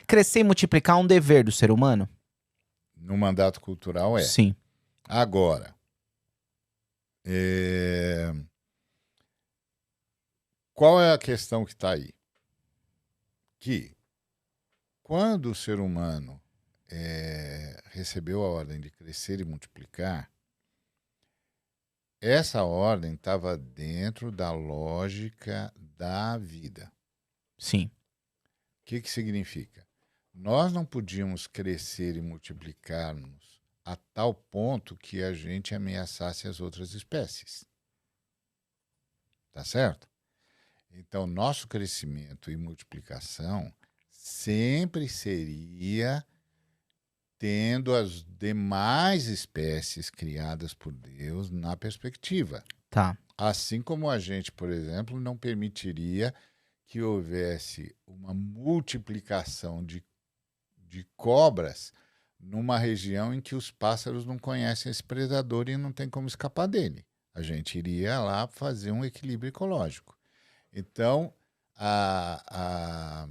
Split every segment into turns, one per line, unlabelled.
crescer e multiplicar é um dever do ser humano?
No mandato cultural é.
Sim.
Agora, qual é a questão que está aí? Que quando o ser humano recebeu a ordem de crescer e multiplicar, essa ordem estava dentro da lógica da vida.
Sim.
O que significa? Nós não podíamos crescer e multiplicarmos a tal ponto que a gente ameaçasse as outras espécies. Tá certo? Então, nosso crescimento e multiplicação sempre seria tendo as demais espécies criadas por Deus na perspectiva.
Tá.
Assim como a gente, por exemplo, não permitiria que houvesse uma multiplicação de cobras numa região em que os pássaros não conhecem esse predador e não tem como escapar dele. A gente iria lá fazer um equilíbrio ecológico. Então, a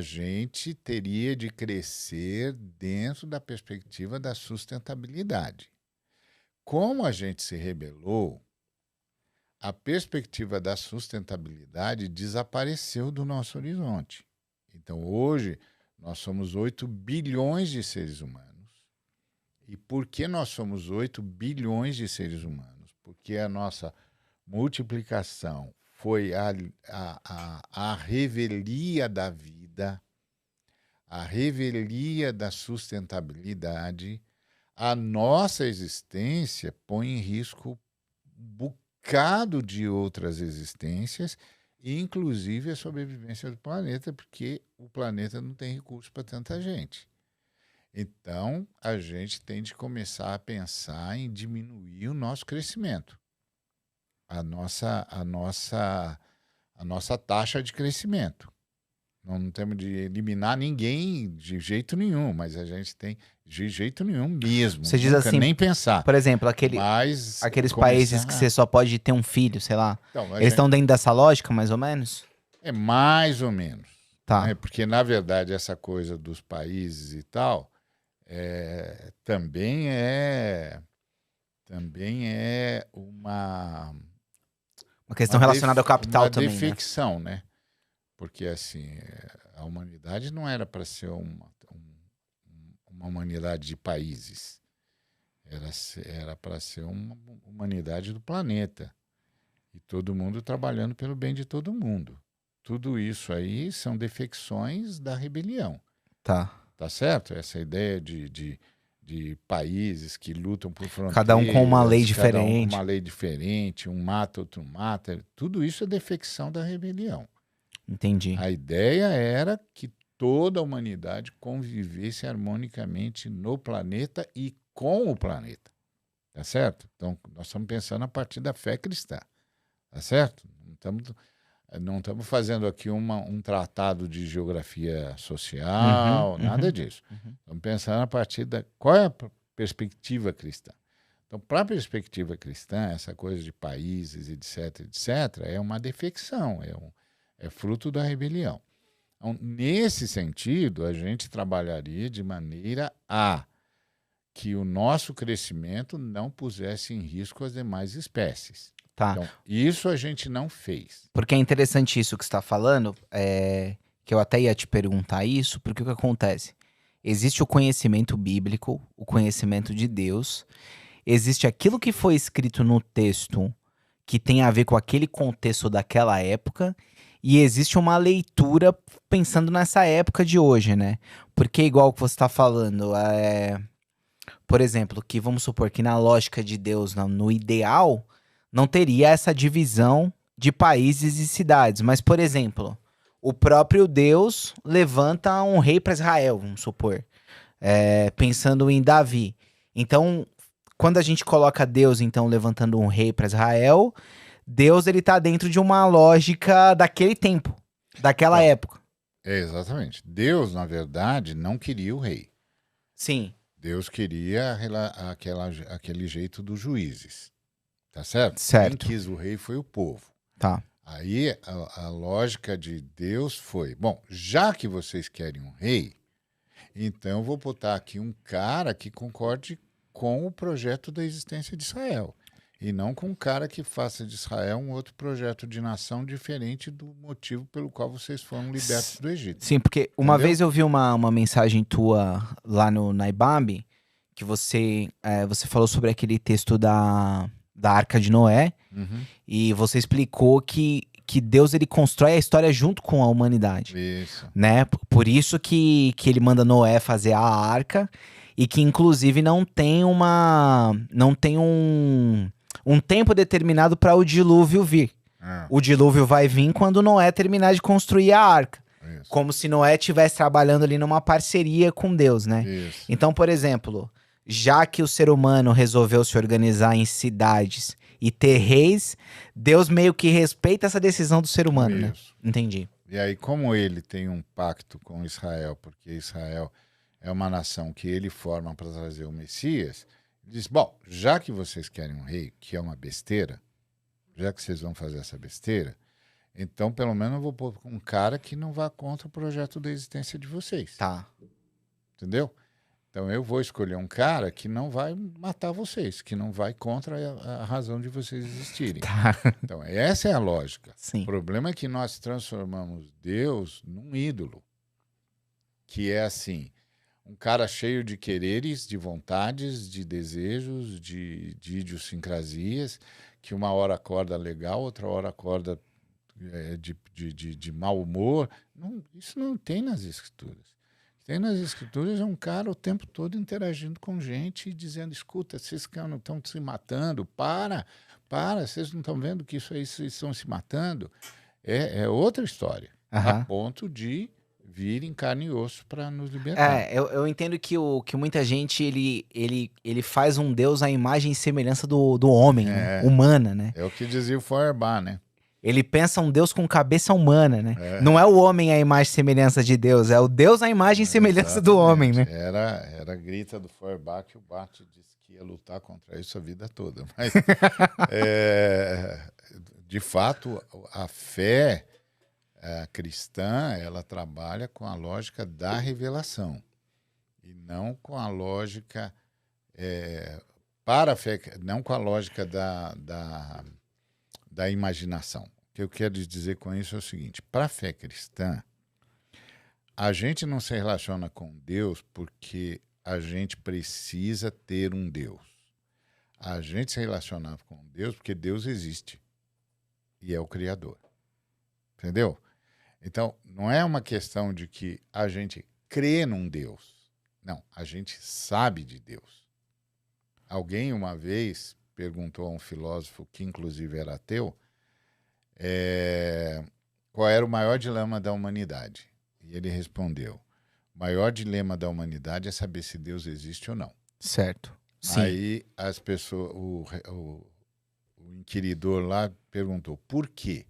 gente teria de crescer dentro da perspectiva da sustentabilidade. Como a gente se rebelou, a perspectiva da sustentabilidade desapareceu do nosso horizonte. Então, hoje, nós somos 8 bilhões de seres humanos. E por que nós somos 8 bilhões de seres humanos? Porque a nossa multiplicação foi a revelia da vida, a revelia da sustentabilidade. A nossa existência põe em risco um bocado de outras existências, inclusive a sobrevivência do planeta, porque o planeta não tem recurso para tanta gente. Então, a gente tem de começar a pensar em diminuir o nosso crescimento, a nossa taxa de crescimento. Não temos de eliminar ninguém de jeito nenhum, mas a gente tem de jeito nenhum mesmo.
Você diz
nunca
assim,
nem pensar.
Por exemplo,
Mas
aqueles
começar...
países que você só pode ter um filho, sei lá.
Então,
Eles estão dentro dessa lógica, mais ou menos?
É mais ou menos.
Tá.
Né? Porque, na verdade, essa coisa dos países e tal também é uma
questão relacionada ao capital
uma
também,
defecção, né? Porque, assim, a humanidade não era para ser uma humanidade de países. Era para ser uma humanidade do planeta. E todo mundo trabalhando pelo bem de todo mundo. Tudo isso aí são defecções da rebelião.
Tá.
Tá certo? Essa ideia de países que lutam por fronteiras.
Cada um com uma lei diferente.
Cada um com uma lei diferente, um mata, outro mata. Tudo isso é defecção da rebelião.
Entendi.
A ideia era que toda a humanidade convivesse harmonicamente no planeta e com o planeta. Tá certo? Então, nós estamos pensando a partir da fé cristã. Tá certo? Não estamos fazendo aqui um tratado de geografia social, nada disso. Estamos pensando a partir qual é a perspectiva cristã. Então, para a perspectiva cristã, essa coisa de países, etc., é uma defecção, é fruto da rebelião. Então, nesse sentido, a gente trabalharia de maneira a que o nosso crescimento não pusesse em risco as demais espécies.
Tá.
Então, isso a gente não fez.
Porque é interessante isso que você está falando, que eu até ia te perguntar isso, porque o que acontece? Existe o conhecimento bíblico, o conhecimento de Deus, existe aquilo que foi escrito no texto que tem a ver com aquele contexto daquela época, e existe uma leitura pensando nessa época de hoje, né? Porque igual que você está falando, por exemplo, que vamos supor que na lógica de Deus, no ideal, não teria essa divisão de países e cidades. Mas, por exemplo, o próprio Deus levanta um rei para Israel, vamos supor. Pensando em Davi. Então, quando a gente coloca Deus, então, levantando um rei para Israel, Deus ele tá dentro de uma lógica daquele tempo, daquela época.
Exatamente. Deus, na verdade, não queria o rei.
Sim.
Deus queria aquele jeito dos juízes. Tá certo?
Certo.
Quem quis o rei foi o povo.
Tá.
Aí a lógica de Deus foi: bom, já que vocês querem um rei, então eu vou botar aqui um cara que concorde com o projeto da existência de Israel. E não com um cara que faça de Israel um outro projeto de nação diferente do motivo pelo qual vocês foram libertos do Egito.
Sim, porque uma
Entendeu?
vez eu vi uma mensagem tua lá na IBAB, que você falou sobre aquele texto da Arca de Noé,
Uhum.
e você explicou que Deus ele constrói a história junto com a humanidade,
Isso.
né? Por isso que ele manda Noé fazer a arca, e que inclusive não tem um tempo determinado para o dilúvio vir.
É,
O dilúvio vai vir quando Noé terminar de construir a arca.
isso.
Como se Noé estivesse trabalhando ali numa parceria com Deus, né?
Isso.
Então, por exemplo, já que o ser humano resolveu se organizar em cidades e ter reis, Deus meio que respeita essa decisão do ser humano, né?
Isso.
Entendi.
E aí, como ele tem um pacto com Israel, porque Israel é uma nação que ele forma para trazer o Messias, ele diz: bom, já que vocês querem um rei, que é uma besteira, já que vocês vão fazer essa besteira, então pelo menos eu vou pôr um cara que não vá contra o projeto da existência de vocês.
Tá.
Entendeu? Então eu vou escolher um cara que não vai matar vocês, que não vai contra a razão de vocês existirem.
Tá.
Então essa é a lógica. O
Sim.
problema é que nós transformamos Deus num ídolo, que é assim, um cara cheio de quereres, de vontades, de desejos, de idiosincrasias, que uma hora acorda legal, outra hora acorda de mau humor. Não, isso não tem nas escrituras. Tem nas escrituras é um cara o tempo todo interagindo com gente e dizendo: escuta, vocês estão se matando, para, vocês não estão vendo que isso aí vocês estão se matando? É outra história, a
Aham.
ponto de vir em carne e osso para nos libertar.
Eu entendo que muita gente ele faz um Deus à imagem e semelhança do homem, né? Humana, né?
É o que dizia o Feuerbach, né?
Ele pensa um Deus com cabeça humana, né?
É.
Não é o homem à imagem e semelhança de Deus, é o Deus à imagem e semelhança do homem, né?
Era a grita do Feuerbach que o Bart disse que ia lutar contra isso a vida toda. Mas, de fato, a fé cristã, ela trabalha com a lógica da revelação e não com a lógica para a fé, não com a lógica da imaginação. O que eu quero dizer com isso é o seguinte: para a fé cristã, a gente não se relaciona com Deus porque a gente precisa ter um Deus. A gente se relaciona com Deus porque Deus existe e é o Criador. Entendeu? Então, não é uma questão de que a gente crê num Deus. Não, a gente sabe de Deus. Alguém uma vez perguntou a um filósofo, que inclusive era ateu, qual era o maior dilema da humanidade. E ele respondeu: o maior dilema da humanidade é saber se Deus existe ou não.
Certo. Sim.
Aí as pessoas, o inquiridor lá perguntou: por quê?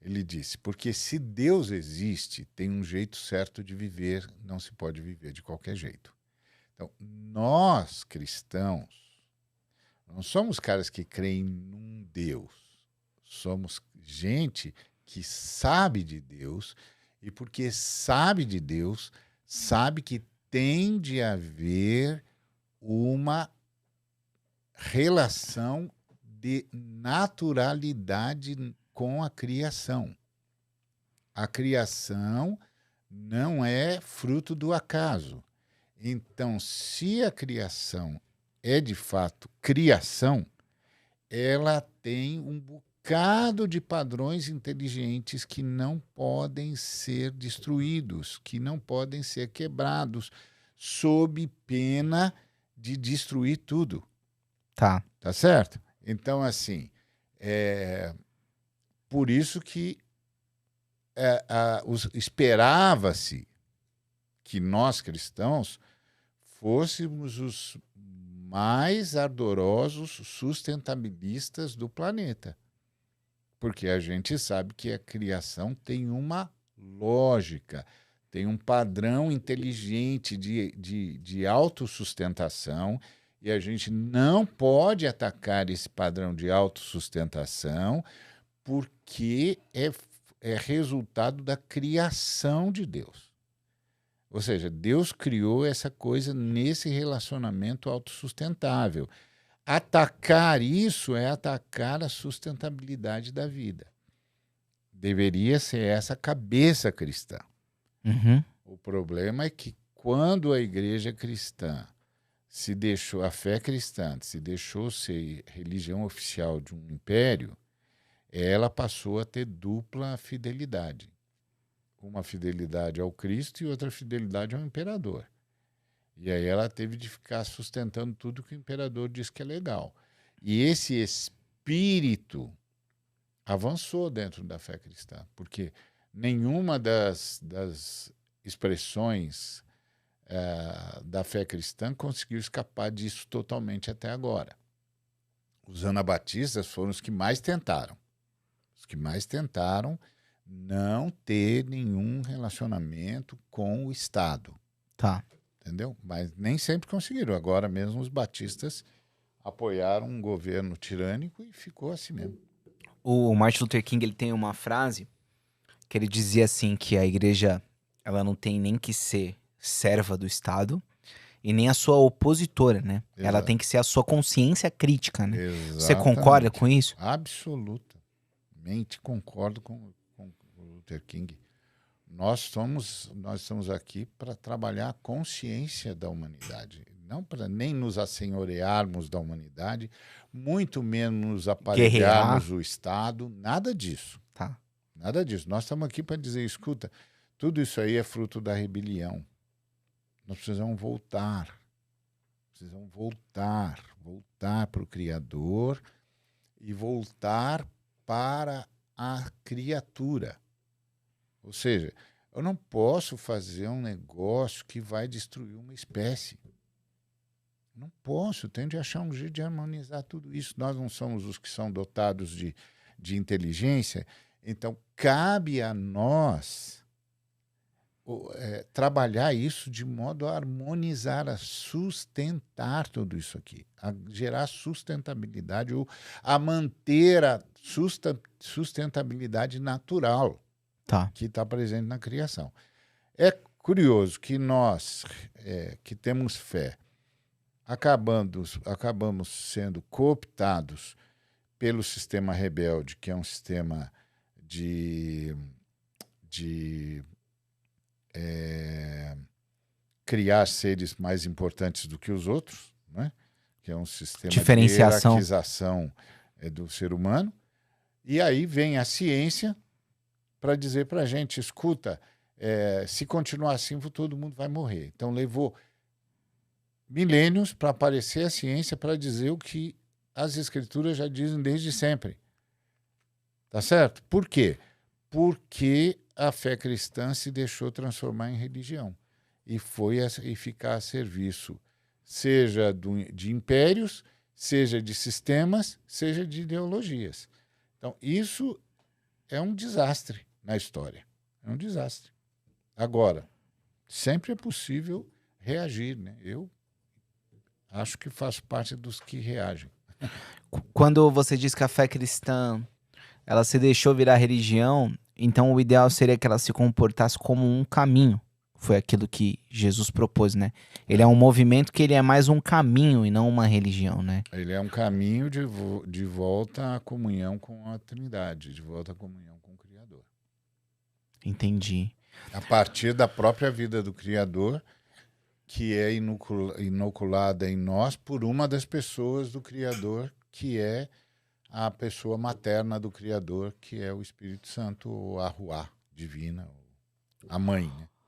Ele disse: porque se Deus existe, tem um jeito certo de viver, não se pode viver de qualquer jeito. Então, nós cristãos não somos caras que creem num Deus. Somos gente que sabe de Deus e porque sabe de Deus, sabe que tem de haver uma relação de naturalidade com a criação. A criação não é fruto do acaso. Então, se a criação é de fato criação, ela tem um bocado de padrões inteligentes que não podem ser destruídos, que não podem ser quebrados, sob pena de destruir tudo.
Tá.
Tá certo? Então, assim, por isso que esperava-se que nós cristãos fôssemos os mais ardorosos sustentabilistas do planeta. Porque a gente sabe que a criação tem uma lógica, tem um padrão inteligente de autossustentação, e a gente não pode atacar esse padrão de autossustentação porque é resultado da criação de Deus. Ou seja, Deus criou essa coisa nesse relacionamento autossustentável. Atacar isso é atacar a sustentabilidade da vida. Deveria ser essa a cabeça cristã.
Uhum.
O problema é que quando a igreja cristã a fé cristã se deixou ser religião oficial de um império, ela passou a ter dupla fidelidade. Uma fidelidade ao Cristo e outra fidelidade ao imperador. E aí ela teve de ficar sustentando tudo que o imperador diz que é legal. E esse espírito avançou dentro da fé cristã, porque nenhuma das expressões da fé cristã conseguiu escapar disso totalmente até agora. Os anabatistas foram os que mais tentaram. Os que mais tentaram não ter nenhum relacionamento com o Estado.
Tá.
Entendeu? Mas nem sempre conseguiram. Agora mesmo os batistas apoiaram um governo tirânico e ficou assim mesmo.
O Martin Luther King, ele tem uma frase que ele dizia assim que a igreja, ela não tem nem que ser serva do Estado e nem a sua opositora, né?
Exato.
Ela tem que ser a sua consciência crítica, né?
Exatamente.
Você concorda com isso?
Absolutamente concordo com o Luther King. Nós estamos aqui para trabalhar a consciência da humanidade, não para nem nos assenhorearmos da humanidade, muito menos nos aparelharmos o Estado, nada disso.
Tá.
Nada disso. Nós estamos aqui para dizer, escuta, tudo isso aí é fruto da rebelião. Nós precisamos voltar. Voltar para o Criador e voltar para a criatura. Ou seja, eu não posso fazer um negócio que vai destruir uma espécie. Não posso, eu tenho de achar um jeito de harmonizar tudo isso. Nós não somos os que são dotados de inteligência, então cabe a nós trabalhar isso de modo a harmonizar, a sustentar tudo isso aqui, a gerar sustentabilidade ou a manter a sustentabilidade natural.
Tá.
Que está presente na criação. É curioso que nós, que temos fé, acabamos sendo cooptados pelo sistema rebelde, que é um sistema de criar seres mais importantes do que os outros, né? Que é um sistema
Diferenciação.
de hierarquização do ser humano. E aí vem a ciência para dizer para a gente, escuta, se continuar assim, todo mundo vai morrer. Então levou milênios para aparecer a ciência para dizer o que as escrituras já dizem desde sempre. Tá certo? Por quê? Porque a fé cristã se deixou transformar em religião e ficar a serviço, seja de impérios, seja de sistemas, seja de ideologias. Então, isso é um desastre na história. É um desastre. Agora, sempre é possível reagir, né? Eu acho que faço parte dos que reagem.
Quando você diz que a fé cristã, ela se deixou virar religião, então o ideal seria que ela se comportasse como um caminho. Foi aquilo que Jesus propôs, né? Ele é um movimento que ele é mais um caminho e não uma religião, né?
Ele é um caminho de volta à comunhão com a Trindade, de volta à comunhão com o Criador.
Entendi.
A partir da própria vida do Criador, que é inoculada em nós por uma das pessoas do Criador, que é a pessoa materna do Criador, que é o Espírito Santo, ou a Ruá divina, a mãe, né?